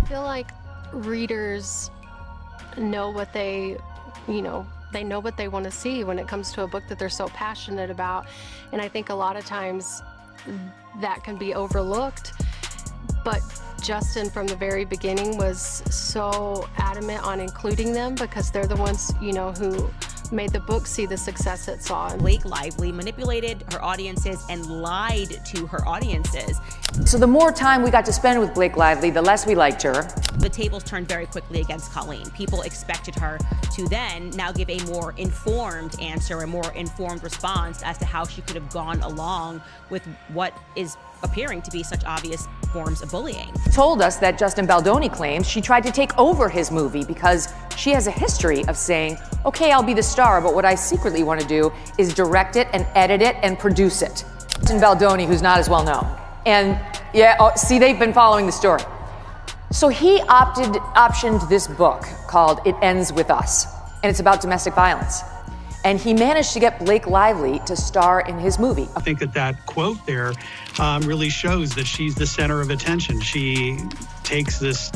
feel like readers know what they, they know what they want to see when it comes to a book that they're so passionate about. And I think a lot of times that can be overlooked. But Justin, from the very beginning, was so adamant on including them because they're the ones, who made the book see the success it saw. Blake Lively manipulated her audiences and lied to her audiences. So the more time we got to spend with Blake Lively, the less we liked her. The tables turned very quickly against Colleen. People expected her to then now give a more informed answer, a more informed response as to how she could have gone along with what is appearing to be such obvious forms of bullying. Told us that Justin Baldoni claims she tried to take over his movie because she has a history of saying, okay, I'll be the star, but what I secretly want to do is direct it and edit it and produce it. Justin Baldoni, who's not as well known. And see, they've been following the story. So he optioned this book called It Ends With Us, and it's about domestic violence. And he managed to get Blake Lively to star in his movie. I think that quote there really shows that she's the center of attention. She takes this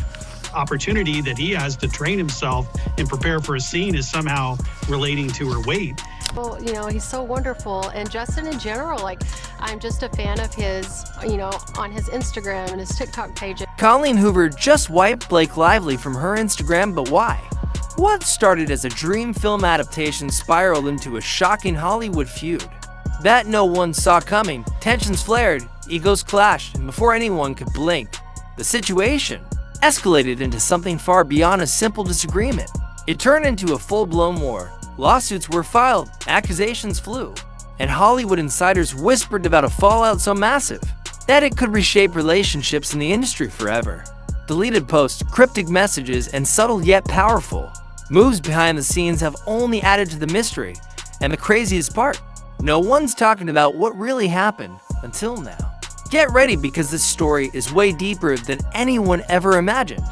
opportunity that he has to train himself and prepare for a scene as somehow relating to her weight. Well, he's so wonderful. And Justin in general, I'm just a fan of his, on his Instagram and his TikTok page. Colleen Hoover just wiped Blake Lively from her Instagram, but why? What started as a dream film adaptation spiraled into a shocking Hollywood feud. That no one saw coming, tensions flared, egos clashed, and before anyone could blink, the situation escalated into something far beyond a simple disagreement. It turned into a full-blown war. Lawsuits were filed, accusations flew, and Hollywood insiders whispered about a fallout so massive that it could reshape relationships in the industry forever. Deleted posts, cryptic messages, and subtle yet powerful moves behind the scenes have only added to the mystery. And the craziest part, no one's talking about what really happened until now. Get ready because this story is way deeper than anyone ever imagined.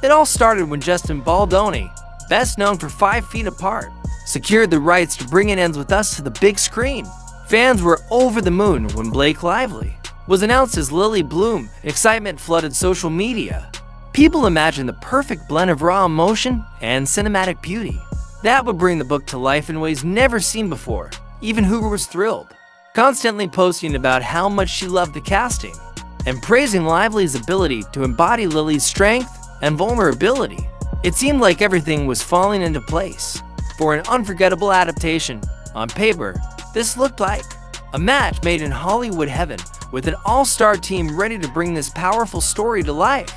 It all started when Justin Baldoni, best known for 5 Feet Apart, secured the rights to bring It Ends With Us to the big screen. Fans were over the moon when Blake Lively was announced as Lily Bloom. Excitement flooded social media. People imagined the perfect blend of raw emotion and cinematic beauty. That would bring the book to life in ways never seen before. Even Hoover was thrilled, constantly posting about how much she loved the casting and praising Lively's ability to embody Lily's strength and vulnerability. It seemed like everything was falling into place for an unforgettable adaptation. On paper, this looked like a match made in Hollywood heaven with an all-star team ready to bring this powerful story to life.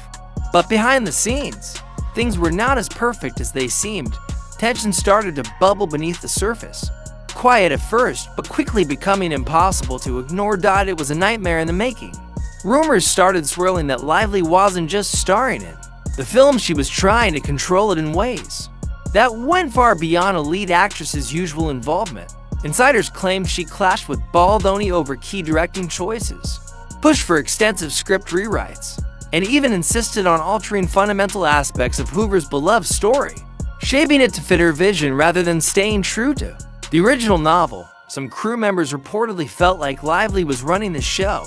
But behind the scenes, things were not as perfect as they seemed. Tension started to bubble beneath the surface. Quiet at first, but quickly becoming impossible to ignore. It was a nightmare in the making. Rumors started swirling that Lively wasn't just starring in the film, she was trying to control it in ways that went far beyond a lead actress's usual involvement. Insiders claimed she clashed with Baldoni over key directing choices, pushed for extensive script rewrites, and even insisted on altering fundamental aspects of Hoover's beloved story, shaping it to fit her vision rather than staying true to the original novel. Some crew members reportedly felt like Lively was running the show,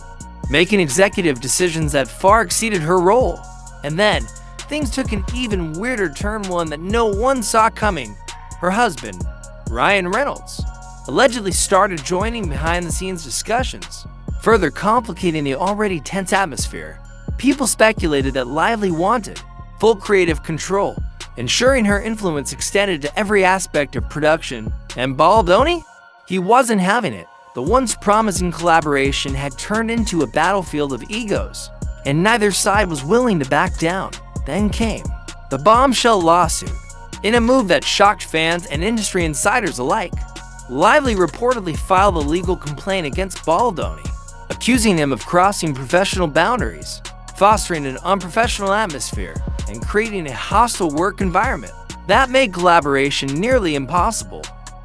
making executive decisions that far exceeded her role. And then, things took an even weirder turn, one that no one saw coming. Her husband, Ryan Reynolds, allegedly started joining behind-the-scenes discussions, further complicating the already tense atmosphere. People speculated that Lively wanted full creative control, ensuring her influence extended to every aspect of production. And Baldoni? He wasn't having it. The once promising collaboration had turned into a battlefield of egos, and neither side was willing to back down. Then came the bombshell lawsuit. In a move that shocked fans and industry insiders alike, Lively reportedly filed a legal complaint against Baldoni, accusing him of crossing professional boundaries, fostering an unprofessional atmosphere, and creating a hostile work environment that made collaboration nearly impossible.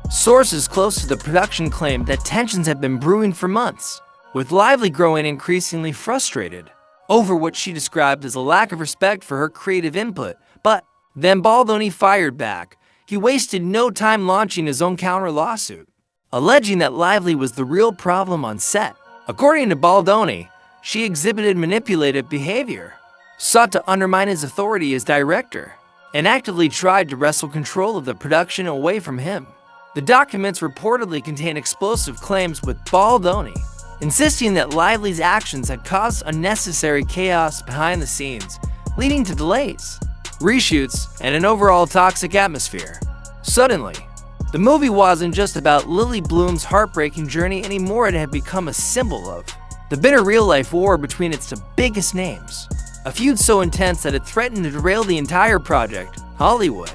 Sources close to the production claimed that tensions had been brewing for months, with Lively growing increasingly frustrated over what she described as a lack of respect for her creative input. But then Baldoni fired back. He wasted no time launching his own counter-lawsuit, alleging that Lively was the real problem on set. According to Baldoni, she exhibited manipulative behavior, sought to undermine his authority as director, and actively tried to wrestle control of the production away from him. The documents reportedly contain explosive claims, with Baldoni insisting that Lively's actions had caused unnecessary chaos behind the scenes, leading to delays, reshoots, and an overall toxic atmosphere. Suddenly, the movie wasn't just about Lily Bloom's heartbreaking journey anymore. It had become a symbol of the bitter real-life war between its two biggest names, a feud so intense that it threatened to derail the entire project, Hollywood.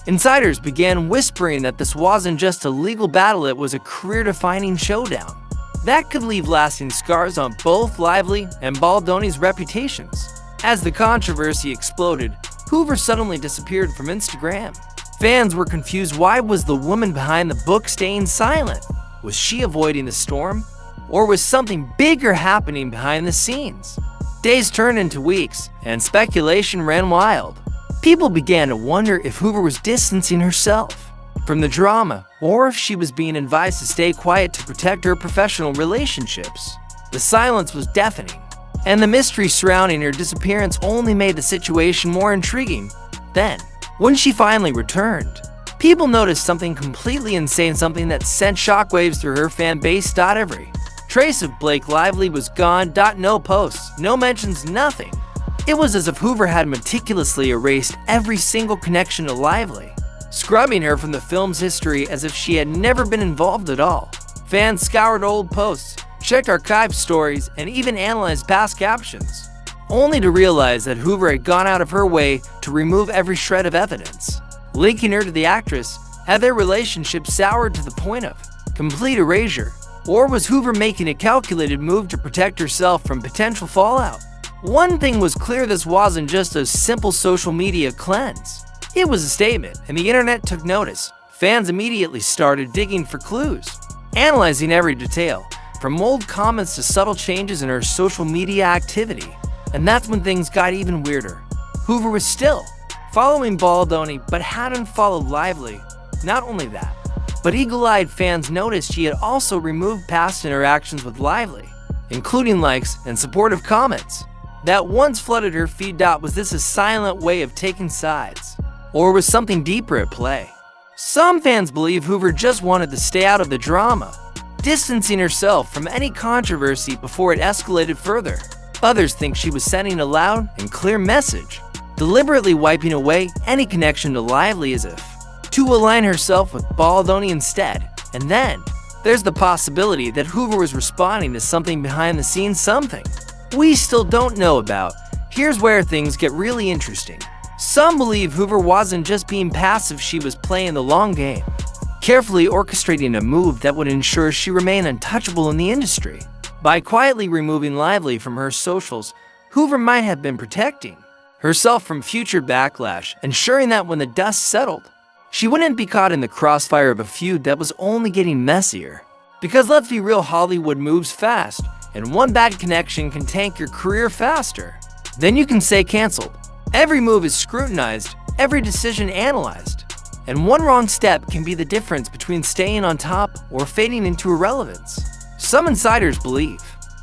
Insiders began whispering that this wasn't just a legal battle, it was a career-defining showdown that could leave lasting scars on both Lively and Baldoni's reputations. As the controversy exploded, Hoover suddenly disappeared from Instagram. Fans were confused. Why was the woman behind the book staying silent? Was she avoiding the storm? Or was something bigger happening behind the scenes? Days turned into weeks, and speculation ran wild. People began to wonder if Hoover was distancing herself from the drama, or if she was being advised to stay quiet to protect her professional relationships. The silence was deafening, and the mystery surrounding her disappearance only made the situation more intriguing. Then, when she finally returned, people noticed something completely insane, something that sent shockwaves through her fan base. Every trace of Blake Lively was gone. No posts, no mentions, nothing. It was as if Hoover had meticulously erased every single connection to Lively, scrubbing her from the film's history as if she had never been involved at all. Fans scoured old posts, checked archived stories, and even analyzed past captions, only to realize that Hoover had gone out of her way to remove every shred of evidence linking her to the actress. Had their relationship soured to the point of complete erasure? Or was Hoover making a calculated move to protect herself from potential fallout? One thing was clear: this wasn't just a simple social media cleanse. It was a statement, and the internet took notice. Fans immediately started digging for clues, analyzing every detail, from old comments to subtle changes in her social media activity. And that's when things got even weirder. Hoover was still following Baldoni, but hadn't followed Lively. Not only that, but eagle-eyed fans noticed she had also removed past interactions with Lively, including likes and supportive comments that once flooded her feed. Was this a silent way of taking sides? Or was something deeper at play? Some fans believe Hoover just wanted to stay out of the drama, distancing herself from any controversy before it escalated further. Others think she was sending a loud and clear message, deliberately wiping away any connection to Lively as if to align herself with Baldoni instead. And then there's the possibility that Hoover was responding to something behind the scenes, something we still don't know about. Here's where things get really interesting. Some believe Hoover wasn't just being passive, she was playing the long game, carefully orchestrating a move that would ensure she remained untouchable in the industry. By quietly removing Lively from her socials, Hoover might have been protecting herself from future backlash, ensuring that when the dust settled, she wouldn't be caught in the crossfire of a feud that was only getting messier. Because let's be real, Hollywood moves fast, and one bad connection can tank your career faster than you can say canceled. Every move is scrutinized, every decision analyzed, and one wrong step can be the difference between staying on top or fading into irrelevance. Some insiders believe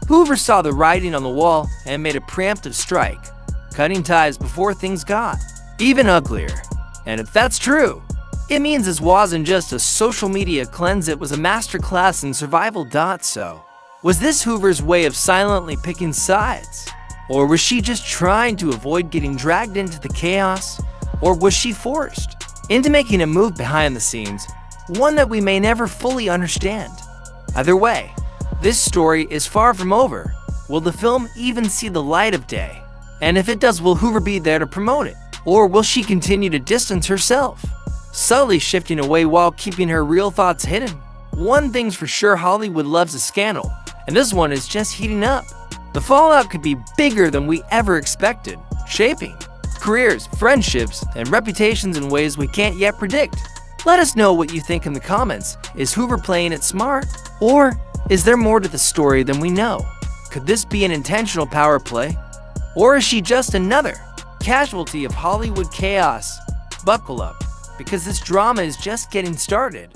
Hoover saw the writing on the wall and made a preemptive strike, cutting ties before things got even uglier. And if that's true, it means this wasn't just a social media cleanse, it was a masterclass in survival. So, was this Hoover's way of silently picking sides? Or was she just trying to avoid getting dragged into the chaos? Or was she forced into making a move behind the scenes, one that we may never fully understand? Either way, this story is far from over. Will the film even see the light of day? And if it does, will Hoover be there to promote it? Or will she continue to distance herself, subtly shifting away while keeping her real thoughts hidden? One thing's for sure, Hollywood loves a scandal, and this one is just heating up. The fallout could be bigger than we ever expected, shaping careers, friendships, and reputations in ways we can't yet predict. Let us know what you think in the comments. Is Hoover playing it smart? Or is there more to the story than we know? Could this be an intentional power play? Or is she just another casualty of Hollywood chaos? Buckle up, because this drama is just getting started.